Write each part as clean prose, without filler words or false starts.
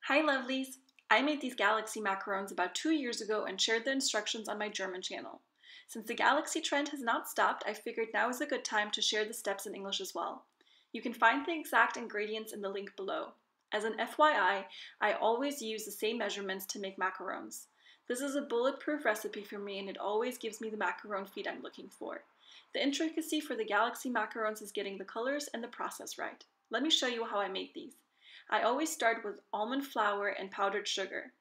Hi lovelies! I made these galaxy macarons about 2 years ago and shared the instructions on my German channel. Since the galaxy trend has not stopped, I figured now is a good time to share the steps in English as well. You can find the exact ingredients in the link below. As an FYI, I always use the same measurements to make macarons. This is a bulletproof recipe for me and it always gives me the macaron feed I'm looking for. The intricacy for the galaxy macarons is getting the colors and the process right. Let me show you how I made these. I always start with almond flour and powdered sugar.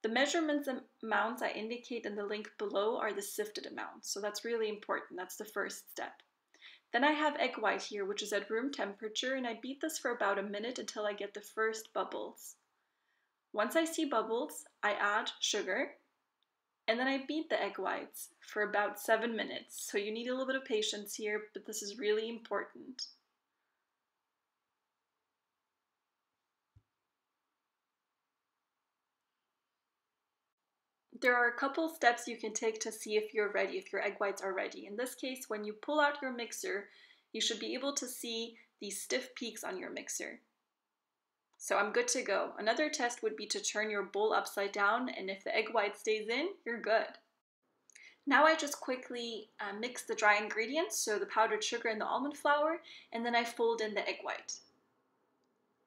The measurements amounts I indicate in the link below are the sifted amounts, so that's really important. That's the first step. Then I have egg white here, which is at room temperature, and I beat this for about a minute until I get the first bubbles. Once I see bubbles, I add sugar, and then I beat the egg whites for about 7 minutes. So you need a little bit of patience here, but this is really important. There are a couple steps you can take to see if you're ready, if your egg whites are ready. In this case, when you pull out your mixer, you should be able to see these stiff peaks on your mixer. So I'm good to go. Another test would be to turn your bowl upside down, and if the egg white stays in, you're good. Now I just quickly mix the dry ingredients, so the powdered sugar and the almond flour, and then I fold in the egg white.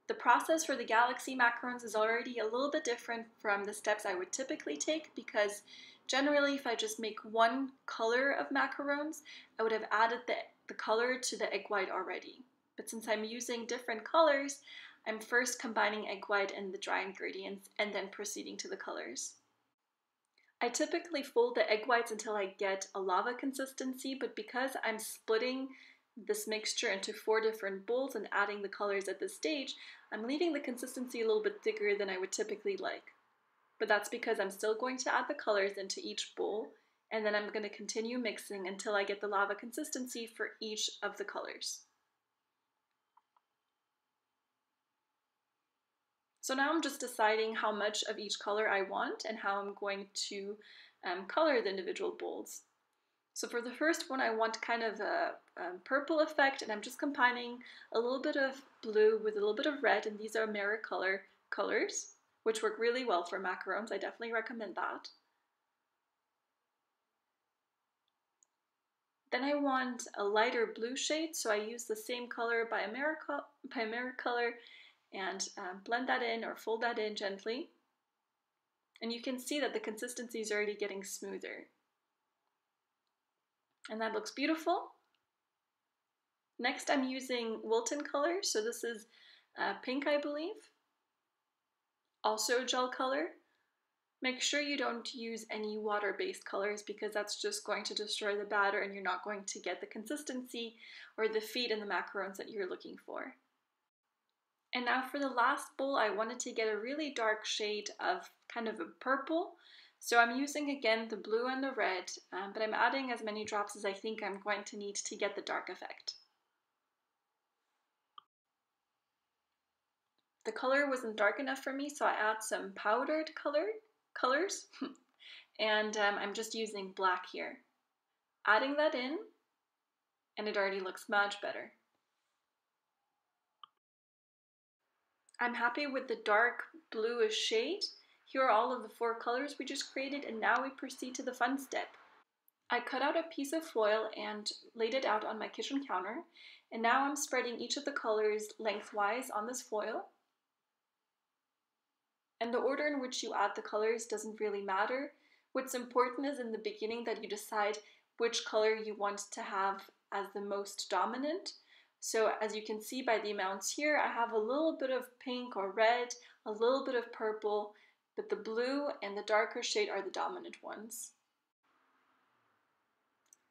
The process for the galaxy macarons is already a little bit different from the steps I would typically take because generally if I just make one color of macarons, I would have added the color to the egg white already. But since I'm using different colors, I'm first combining egg white and the dry ingredients and then proceeding to the colors. I typically fold the egg whites until I get a lava consistency, but because I'm splitting this mixture into 4 different bowls and adding the colors at this stage, I'm leaving the consistency a little bit thicker than I would typically like. But that's because I'm still going to add the colors into each bowl, and then I'm going to continue mixing until I get the lava consistency for each of the colors. So now I'm just deciding how much of each color I want and how I'm going to color the individual bowls. So for the first one, I want kind of a purple effect, and I'm just combining a little bit of blue with a little bit of red, and these are AmeriColor colors, which work really well for macarons. I definitely recommend that. Then I want a lighter blue shade, so I use the same color by AmeriColor and blend that in or fold that in gently. And you can see that the consistency is already getting smoother. And that looks beautiful. Next I'm using Wilton color, so this is pink I believe. Also gel color. Make sure you don't use any water-based colors because that's just going to destroy the batter and you're not going to get the consistency or the feed in the macarons that you're looking for. And now for the last bowl, I wanted to get a really dark shade of kind of a purple. So I'm using again the blue and the red, but I'm adding as many drops as I think I'm going to need to get the dark effect. The color wasn't dark enough for me, so I add some powdered colors, and I'm just using black here. Adding that in, and it already looks much better. I'm happy with the dark bluish shade. Here are all of the 4 colors we just created, and now we proceed to the fun step. I cut out a piece of foil and laid it out on my kitchen counter, and now I'm spreading each of the colors lengthwise on this foil. And the order in which you add the colors doesn't really matter. What's important is in the beginning that you decide which color you want to have as the most dominant. So as you can see by the amounts here, I have a little bit of pink or red, a little bit of purple, but the blue and the darker shade are the dominant ones.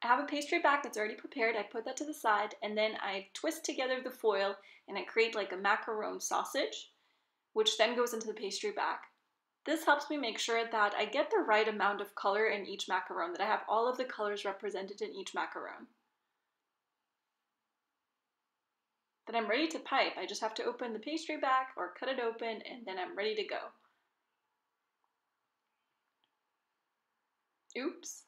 I have a pastry back that's already prepared. I put that to the side, and then I twist together the foil and I create like a macaron sausage, which then goes into the pastry back. This helps me make sure that I get the right amount of color in each macaron, that I have all of the colors represented in each macaron. Then I'm ready to pipe. I just have to open the pastry back or cut it open, and then I'm ready to go. Oops.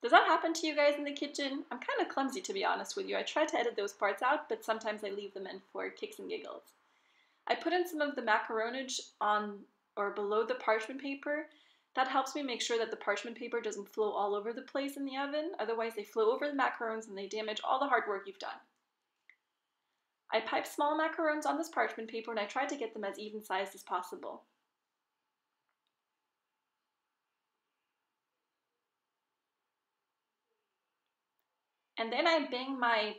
Does that happen to you guys in the kitchen? I'm kind of clumsy, to be honest with you. I try to edit those parts out, but sometimes I leave them in for kicks and giggles. I put in some of the macaronage on or below the parchment paper. That helps me make sure that the parchment paper doesn't flow all over the place in the oven, otherwise they flow over the macarons and they damage all the hard work you've done. I pipe small macarons on this parchment paper and I try to get them as even sized as possible. And then I bang my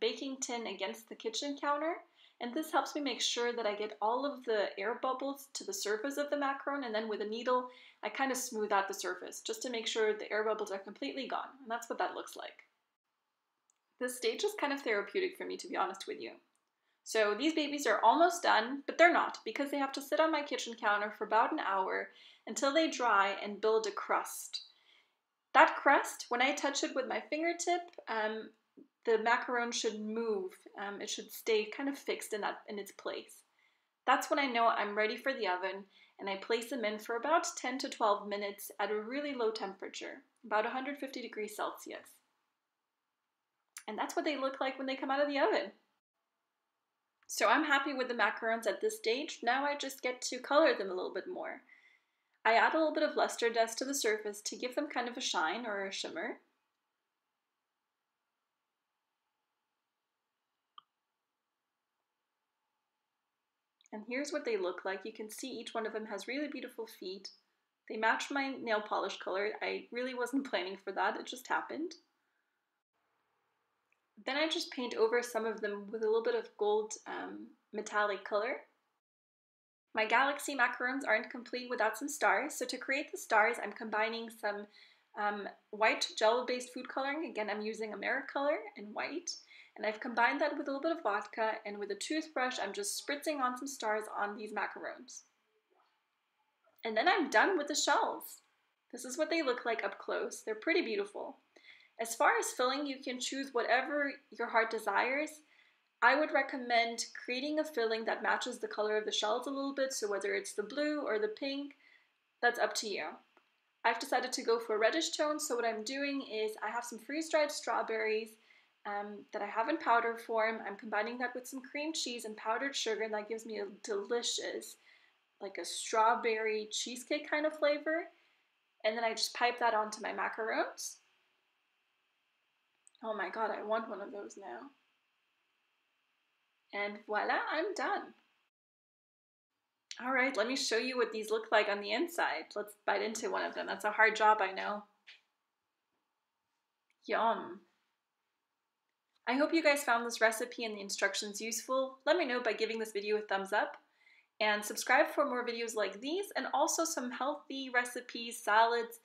baking tin against the kitchen counter, and this helps me make sure that I get all of the air bubbles to the surface of the macaron, and then with a needle, I kind of smooth out the surface, just to make sure the air bubbles are completely gone, and that's what that looks like. This stage is kind of therapeutic for me, to be honest with you. So these babies are almost done, but they're not, because they have to sit on my kitchen counter for about an hour until they dry and build a crust. That crust, when I touch it with my fingertip, the macaron should move. It should stay kind of fixed in its place. That's when I know I'm ready for the oven, and I place them in for about 10 to 12 minutes at a really low temperature, about 150 degrees Celsius. And that's what they look like when they come out of the oven. So I'm happy with the macarons at this stage. Now I just get to color them a little bit more. I add a little bit of luster dust to the surface to give them kind of a shine or a shimmer. And here's what they look like. You can see each one of them has really beautiful feet. They match my nail polish color. I really wasn't planning for that, it just happened. Then I just paint over some of them with a little bit of gold metallic color. My galaxy macarons aren't complete without some stars, so to create the stars I'm combining some white gel-based food coloring. Again, I'm using AmeriColor in white, and I've combined that with a little bit of vodka, and with a toothbrush I'm just spritzing on some stars on these macarons. And then I'm done with the shells. This is what they look like up close. They're pretty beautiful. As far as filling, you can choose whatever your heart desires. I would recommend creating a filling that matches the color of the shells a little bit, so whether it's the blue or the pink, that's up to you. I've decided to go for a reddish tone, so what I'm doing is I have some freeze-dried strawberries that I have in powder form. I'm combining that with some cream cheese and powdered sugar, and that gives me a delicious, like a strawberry cheesecake kind of flavor. And then I just pipe that onto my macarons. Oh my god, I want one of those now. And voila, I'm done. All right, let me show you what these look like on the inside. Let's bite into one of them. That's a hard job, I know. Yum. I hope you guys found this recipe and the instructions useful. Let me know by giving this video a thumbs up. And subscribe for more videos like these, and also some healthy recipes, salads,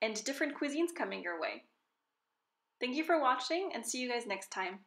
and different cuisines coming your way. Thank you for watching, and see you guys next time.